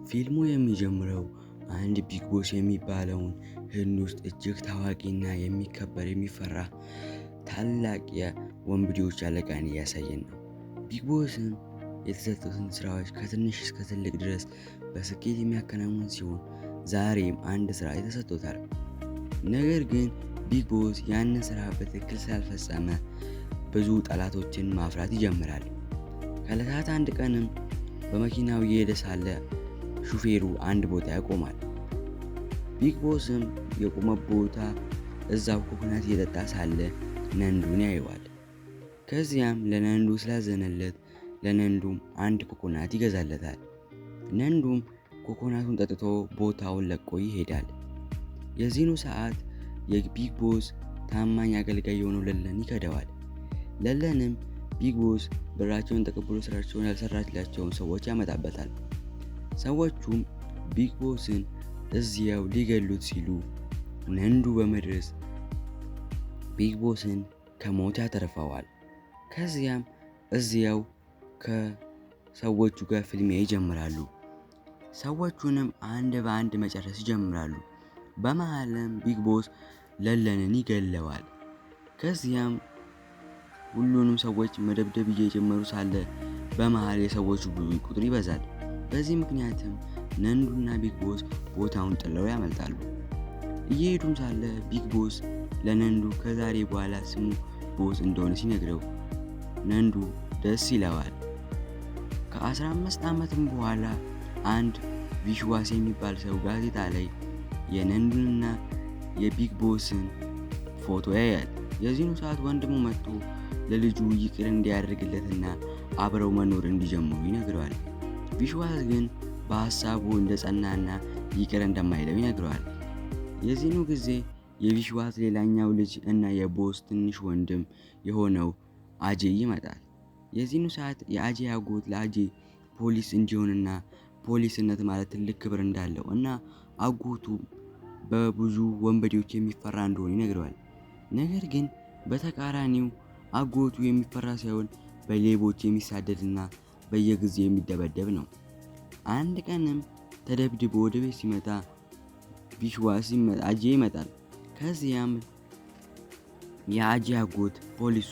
ፊልሙ የሚጀምረው አንድ ቢግ ቦስ የሚባለውን ህንድ ውስጥ እጅግ ታዋቂና የሚከበር የሚፈራ ታላቅ የወንበዴዎች አለቃን እያሳየን ነው። ቢግ ቦስም የተሰጡትን ስራዎች ከትንሽ እስከ ትልቅ ድረስ በስኬት የሚያከናውን ሲሆን ዛሬም አንድ ስራ ተሰጥቶታል። ነገር ግን ቢግ ቦስ ያንን ስራ በትክክል ስላልፈጸመ ብዙ ጠላቶችን ማፍራት ይጀምራል። ከዕለታት አንድ ቀንም በመኪናው እየሄደ ሳለ ሹፌሩ አንድ ቦታ ያቆማል። ቢግ ቦስም የቆመበት ቦታ እዛው ኮኮናት እየጠጣ ሳለ ነንዱን ያየዋል። ከዚያም ለነንዱ ስላዘነለት ለነንዱም አንድ ኮኮናት ይገዛለታል። ነንዱም ኮኮናቱን ጠጥቶ ቦታውን ለቆ ይሄዳል። የዚህኑ ሰዓት የቢግ ቦስ ታማኝ አገልጋይ የሆነው ለለን ይከደዋል። ለለንም ቢግ ቦስ ብራቸውን ተቀብሎ ስራቸውን ያልሰራላቸውን ሰዎች ያመጣበታል። ሰዎቹም ቢግ ቦስን እዚያው ሊገሉት ሲሉ ነንዱ በመድረስ ቢግ ቦስን ከሞት ያተርፈዋል። ከዚያም እዚያው ከሰዎቹ ጋር ፍልሚያ ይጀምራሉ። ሰዎቹንም አንድ በአንድ መጨረስ ይጀምራሉ። በመሃልም ቢግ ቦስ ለለንን ይገለዋል። ከዚያም ሁሉንም ሰዎች መደብደብ እየጀመሩ ሳለ በመሃል የሰዎቹ ቁጥር ይበዛል። በዚህ ምክንያትም ነንዱና ቢግ ቦስ ቦታውን ጥለው ያመልጣሉ። እየሄዱም ሳለ ቢግ ቦስ ለነንዱ ከዛሬ በኋላ ስሙ ቦስ እንደሆነ ሲነግረው ነንዱ ደስ ይለዋል። ከ15 ዓመትም በኋላ አንድ ቪሽዋስ የሚባል ሰው ጋዜጣ ላይ የነንዱንና የቢግ ቦስን ፎቶ ያያል። የዚህኑ ሰዓት ወንድሙ መጥቶ ለልጁ ይቅር እንዲያደርግለትና አብረው መኖር እንዲጀምሩ ይነግረዋል። ቪሽዋስ ግን በሐሳቡ እንደጸናና ይቅር እንደማይለው ይነግረዋል። የዚህኑ ጊዜ የቪሽዋስ ሌላኛው ልጅ እና የቦስ ትንሽ ወንድም የሆነው አጄ ይመጣል። የዚህኑ ሰዓት የአጄ አጎት ለአጄ ፖሊስ እንዲሆንና ፖሊስነት ማለት ትልቅ ክብር እንዳለው እና አጎቱ በብዙ ወንበዴዎች የሚፈራ እንደሆነ ይነግረዋል። ነገር ግን በተቃራኒው አጎቱ የሚፈራ ሳይሆን በሌቦች የሚሳደድና በየጊዜው የሚደበደብ ነው። አንድ ቀንም ተደብድቦ ወደ ቤት ሲመጣ ቪሽዋስ አጄ ይመጣል። ከዚያም የአጄ አጎት ፖሊሱ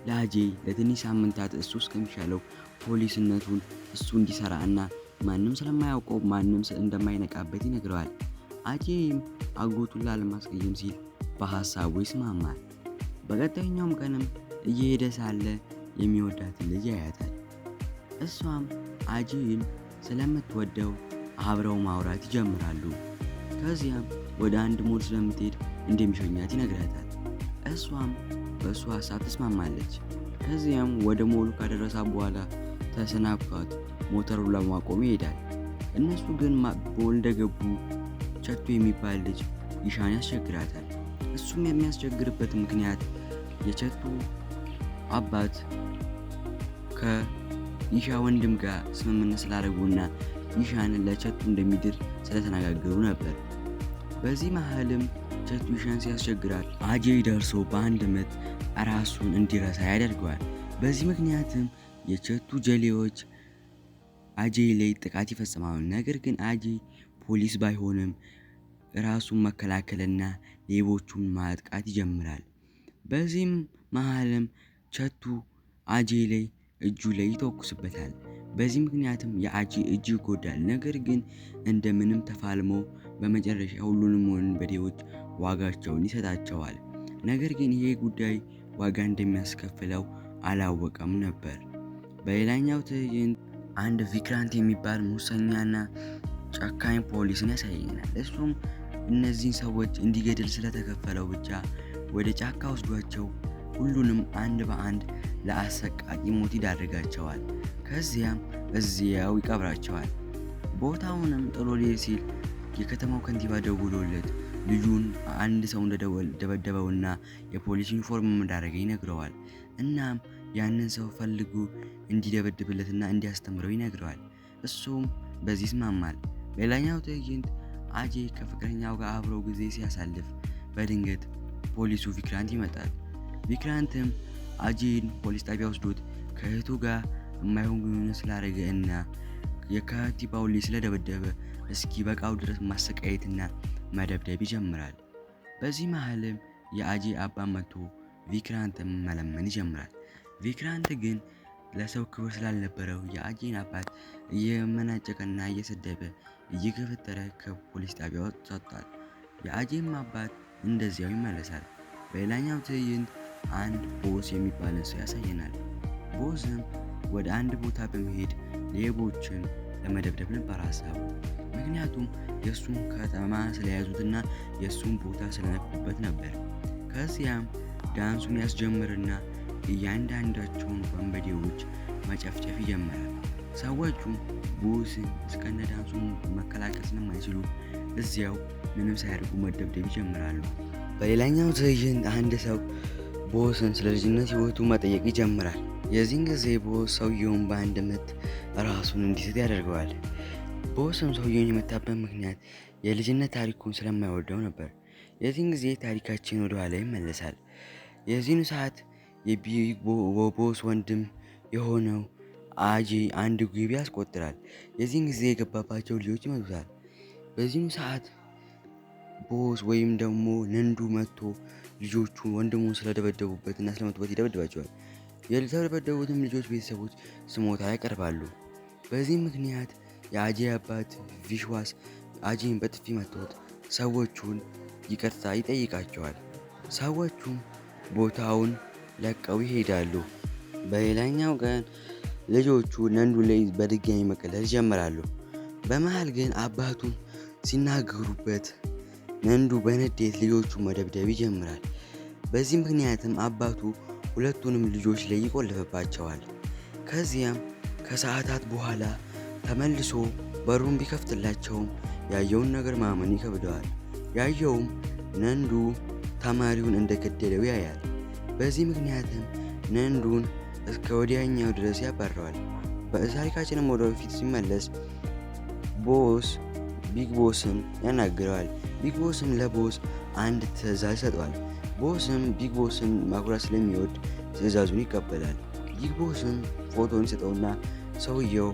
ለአጄ ለትንሽ ሳምንታት እሱ እስከሚሻለው ፖሊስነቱን እሱ እንዲሰራ እና ማንም ስለማያውቀው ማንም እንደማይነቃበት ይነግረዋል። አጄም አጎቱን ላለማስቀየም ሲል በሐሳቡ ይስማማል። በቀጣይኛውም ቀንም እየሄደ ሳለ የሚወዳትን ልጅ ያያታል። እሷም አጄን ስለምትወደው አብረው ማውራት ይጀምራሉ። ከዚያም ወደ አንድ ሞል ስለምትሄድ እንደሚሸኛት ይነግራታል። እሷም በእሱ ሐሳብ ትስማማለች። ከዚያም ወደ ሞሉ ካደረሳ በኋላ ተሰናብቷት ሞተሩን ለማቆም ይሄዳል። እነሱ ግን ቦል እንደገቡ ቸቱ የሚባል ልጅ ይሻን ያስቸግራታል። እሱም የሚያስቸግርበት ምክንያት የቸቱ አባት ከኢሻ ወንድም ጋር ስምምነት ስላደረጉና ኢሻንን ለቸቱ እንደሚድር ስለተነጋገሩ ነበር። በዚህ መሃልም ቸቱ ኢሻን ሲያስቸግራት አጄ ደርሶ በአንድ ምት ራሱን እንዲረሳ ያደርገዋል። በዚህ ምክንያትም የቸቱ ጀሌዎች አጄ ላይ ጥቃት ይፈጽማሉ። ነገር ግን አጄ ፖሊስ ባይሆንም ራሱን መከላከልና ሌቦቹን ማጥቃት ይጀምራል። በዚህም መሃልም ቸቱ አጄ ላይ እጁ ላይ ይተኩስበታል። በዚህ ምክንያትም የአጄ እጅ ይጎዳል። ነገር ግን እንደምንም ተፋልሞ በመጨረሻ ሁሉንም ወንበዴዎች ዋጋቸውን ይሰጣቸዋል። ነገር ግን ይሄ ጉዳይ ዋጋ እንደሚያስከፍለው አላወቀም ነበር። በሌላኛው ትዕይንት አንድ ቪክራንት የሚባል ሙሰኛና ጨካኝ ፖሊስን ያሳየናል። እሱም እነዚህን ሰዎች እንዲገድል ስለተከፈለው ብቻ ወደ ጫካ ወስዷቸው ሁሉንም አንድ በአንድ ለአሰቃቂ ሞት ይዳርጋቸዋል። ከዚያም እዚያው ይቀብራቸዋል። ቦታውንም ጥሎ ሊሄድ ሲል የከተማው ከንቲባ ደውሎለት ልጁን አንድ ሰው እንደደበደበውና የፖሊስ ዩኒፎርም እንዳደረገ ይነግረዋል። እናም ያንን ሰው ፈልጉ እንዲደበድብለትና እንዲያስተምረው ይነግረዋል። እሱም በዚህ ይስማማል። በሌላኛው ትዕይንት አጄ ከፍቅረኛው ጋር አብረው ጊዜ ሲያሳልፍ በድንገት ፖሊሱ ቪክራንት ይመጣል። ቪክራንትም አጄን ፖሊስ ጣቢያ ወስዶት ከእህቱ ጋር የማይሆን ግንኙነት ስላደረገ እና የከቲባውን ልጅ ስለደበደበ እስኪ በቃው ድረስ ማሰቃየትና መደብደብ ይጀምራል። በዚህ መሃልም የአጄ አባት መጥቶ ቪክራንትን መለመን ይጀምራል። ቪክራንት ግን ለሰው ክብር ስላልነበረው የአጄን አባት እየመናጨቀና እየሰደበ እየገፈተረ ከፖሊስ ጣቢያ ወጥቷል። የአጄም አባት እንደዚያው ይመለሳል። በሌላኛው ትዕይንት አንድ ቦስ የሚባልን ሰው ያሳየናል። ቦስም ወደ አንድ ቦታ በመሄድ ሌቦችን ለመደብደብ ነበር ሀሳቡ። ምክንያቱም የእሱን ከተማ ስለያዙትና የእሱን ቦታ ስለነኩበት ነበር። ከዚያም ዳንሱን ያስጀምርና እያንዳንዳቸውን ወንበዴዎች መጨፍጨፍ ይጀምራል። ሰዎቹም ቦስን እስከነ ዳንሱን መከላከል ስለማይችሉ እዚያው ምንም ሳያደርጉ መደብደብ ይጀምራሉ። በሌላኛው ትዕይንት አንድ ሰው ቦስን ስለ ልጅነት ህይወቱ መጠየቅ ይጀምራል። የዚህን ጊዜ ቦስ ሰውየውን በአንድ ምት ራሱን እንዲስት ያደርገዋል። ቦስም ሰውየውን የመታበት ምክንያት የልጅነት ታሪኩን ስለማይወደው ነበር። የዚህን ጊዜ ታሪካችን ወደ ኋላ ይመለሳል። የዚህን ሰዓት የቢግ ቦስ ወንድም የሆነው አጄ አንድ ግቢ ያስቆጥራል። የዚህን ጊዜ የገባባቸው ልጆች ይመቱታል። በዚህም ሰዓት ቦስ ወይም ደግሞ ነንዱ መጥቶ ልጆቹ ወንድሙን ስለደበደቡበትና ስለመቱበት ይደበድባቸዋል። የተደበደቡትም ልጆች ቤተሰቦች ስሞታ ያቀርባሉ። በዚህ ምክንያት የአጄ አባት ቪሽዋስ አጄን በጥፊ መቶት ሰዎቹን ይቅርታ ይጠይቃቸዋል። ሰዎቹም ቦታውን ለቀው ይሄዳሉ። በሌላኛው ቀን ልጆቹ ነንዱ ላይ በድጋሚ መቀለድ ይጀምራሉ። በመሃል ግን አባቱን ሲናገሩበት ነንዱ በንዴት ልጆቹን መደብደብ ይጀምራል። በዚህ ምክንያትም አባቱ ሁለቱንም ልጆች ላይ ይቆልፍባቸዋል። ከዚያም ከሰዓታት በኋላ ተመልሶ በሩን ቢከፍትላቸውም ያየውን ነገር ማመን ይከብደዋል። ያየውም ነንዱ ተማሪውን እንደገደለው ያያል። በዚህ ምክንያትም ነንዱን እስከ ወዲያኛው ድረስ ያባረዋል። በታሪካችንም ወደፊት ሲመለስ ቦስ ቢግ ቦስን ያናግረዋል። ቢግ ቦስም ለቦስ አንድ ትዕዛዝ ይሰጠዋል። ቦስም ቢግ ቦስን ማኩራት ስለሚወድ ትዕዛዙን ይቀበላል። ቢግ ቦስም ፎቶን ይሰጠውና ሰውየው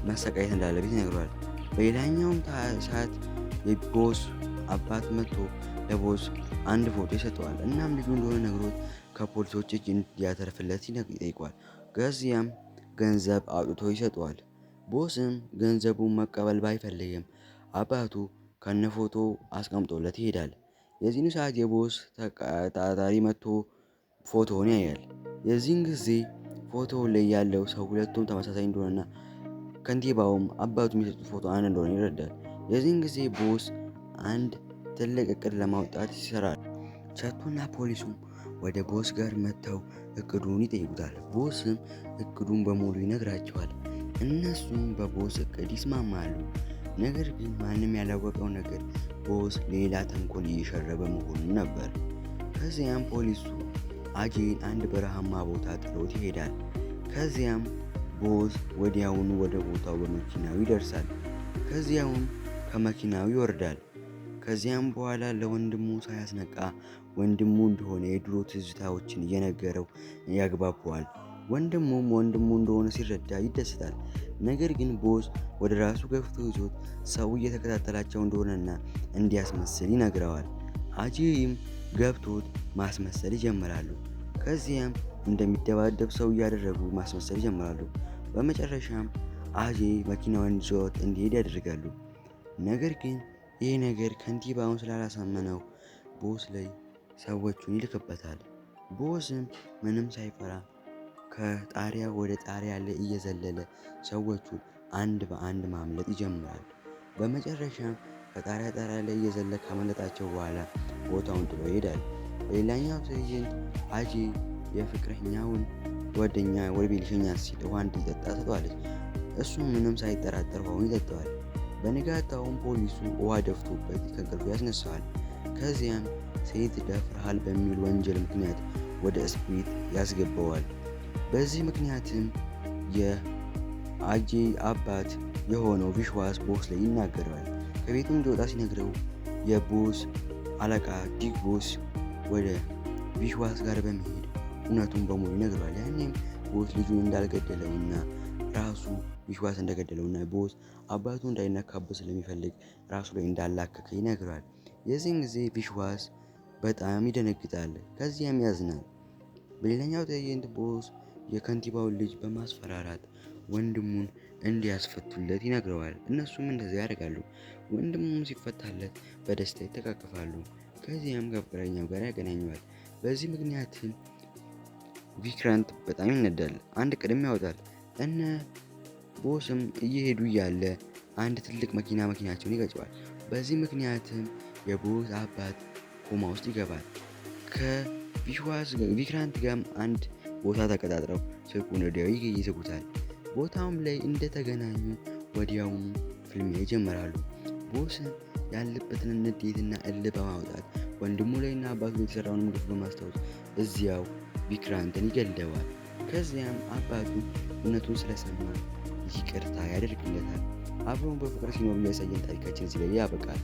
መሰቃየት እንዳለበት ይነግረዋል። በሌላኛውም ሰዓት የቦስ አባት መጥቶ ለቦስ አንድ ፎቶ ይሰጠዋል። እናም ልጁ እንደሆነ ነግሮት ከፖሊሶች እጅ እንዲያተርፍለት ይጠይቋል። ከዚያም ገንዘብ አውጥቶ ይሰጠዋል። ቦስም ገንዘቡን መቀበል ባይፈልግም አባቱ ከነ ፎቶ አስቀምጦለት ይሄዳል። የዚህን ሰዓት የቦስ ተቀጣጣሪ መጥቶ ፎቶውን ያያል። የዚህን ጊዜ ፎቶ ላይ ያለው ሰው ሁለቱም ተመሳሳይ እንደሆነና ከንቲባውም አባቱ የሚሰጡት ፎቶ አንድ እንደሆነ ይረዳል። የዚህን ጊዜ ቦስ አንድ ትልቅ እቅድ ለማውጣት ይሰራል። ቸቱና ፖሊሱም ወደ ቦስ ጋር መጥተው እቅዱን ይጠይቁታል። ቦስም እቅዱን በሙሉ ይነግራቸዋል። እነሱም በቦስ እቅድ ይስማማሉ። ነገር ግን ማንም ያላወቀው ነገር ቦስ ሌላ ተንኮል እየሸረበ መሆኑን ነበር። ከዚያም ፖሊሱ አጄን አንድ በረሃማ ቦታ ጥሎት ይሄዳል። ከዚያም ቦስ ወዲያውኑ ወደ ቦታው በመኪናው ይደርሳል። ከዚያውም ከመኪናው ይወርዳል። ከዚያም በኋላ ለወንድሙ ሳያስነቃ ወንድሙ እንደሆነ የድሮ ትዝታዎችን እየነገረው ያግባባዋል። ወንድሙ እንደሆነ ሲረዳ ይደሰታል። ነገር ግን ቦስ ወደ ራሱ ገፍቶ ይዞት ሰው እየተከታተላቸው እንደሆነና እንዲያስመስል ይነግረዋል። አጄም ገብቶት ማስመሰል ይጀምራሉ። ከዚያም እንደሚደባደብ ሰው እያደረጉ ማስመሰል ይጀምራሉ። በመጨረሻም አጄ መኪናውን ይዞት እንዲሄድ ያደርጋሉ። ነገር ግን ይህ ነገር ከንቲባውን ስላላሳመነው ቦስ ላይ ሰዎቹን ይልክበታል። ቦስም ምንም ሳይፈራ ከጣሪያ ወደ ጣሪያ ላይ እየዘለለ ሰዎቹን አንድ በአንድ ማምለጥ ይጀምራል። በመጨረሻም ከጣሪያ ላይ እየዘለለ ካመለጣቸው በኋላ ቦታውን ጥሎ ይሄዳል። በሌላኛው ትዕይንት አጄ የፍቅረኛውን ጓደኛ ወደ ቤት ሊሸኛት ሲል ውሃ እንዲጠጣ ሰጥቷለች። እሱም ምንም ሳይጠራጠር ውሃውን ይጠጣዋል። በንጋታውም ፖሊሱ ውሃ ደፍቶበት ከእንቅልፉ ያስነሳዋል። ከዚያም ሴት ደፍረሃል በሚል ወንጀል ምክንያት ወደ እስር ቤት ያስገባዋል። በዚህ ምክንያትም የአጄ አባት የሆነው ቪሽዋስ ቦስ ላይ ይናገረዋል። ከቤቱ እንዲወጣ ሲነግረው የቦስ አለቃ ቢግ ቦስ ወደ ቪሽዋስ ጋር በመሄድ እውነቱን በሙሉ ይነግረዋል። ያኔም ቦስ ልጁን እንዳልገደለውና ራሱ ቪሽዋስ እንደገደለውና ቦስ አባቱ እንዳይነካበት ስለሚፈልግ ራሱ ላይ እንዳላከከ ይነግረዋል። የዚህን ጊዜ ቪሽዋስ በጣም ይደነግጣል፣ ከዚያም ያዝናል። በሌላኛው ትዕይንት ቦስ የከንቲባውን ልጅ በማስፈራራት ወንድሙን እንዲያስፈቱለት ይነግረዋል። እነሱም እንደዚያ ያደርጋሉ። ወንድሙም ሲፈታለት በደስታ ይተቃቀፋሉ። ከዚያም ከፍቅረኛው ጋር ያገናኘዋል። በዚህ ምክንያትም ቪክራንት በጣም ይነዳል። አንድ ቅድም ያወጣል። እነ ቦስም እየሄዱ እያለ አንድ ትልቅ መኪናቸውን ይገጨዋል። በዚህ ምክንያትም የቦስ አባት ኮማ ውስጥ ይገባል። ከቪክራንት ጋርም አንድ ቦታ ተቀጣጥረው ስልኩን ወዲያው ይዘጉታል። ቦታውም ላይ እንደተገናኙ ወዲያውኑ ፍልሚያ ይጀምራሉ። ቦስን ያለበትን ንዴትና እልህ በማውጣት ወንድሙ ላይና አባቱ ላይ የተሰራውን ግፍ በማስታወስ እዚያው ቪክራንትን ይገለዋል። ከዚያም አባቱ እውነቱን ስለሰማ ይቅርታ ያደርግለታል። አብረውን በፍቅር ሲኖሩ ያሳየን ታሪካችን እዚህ ላይ ያበቃል።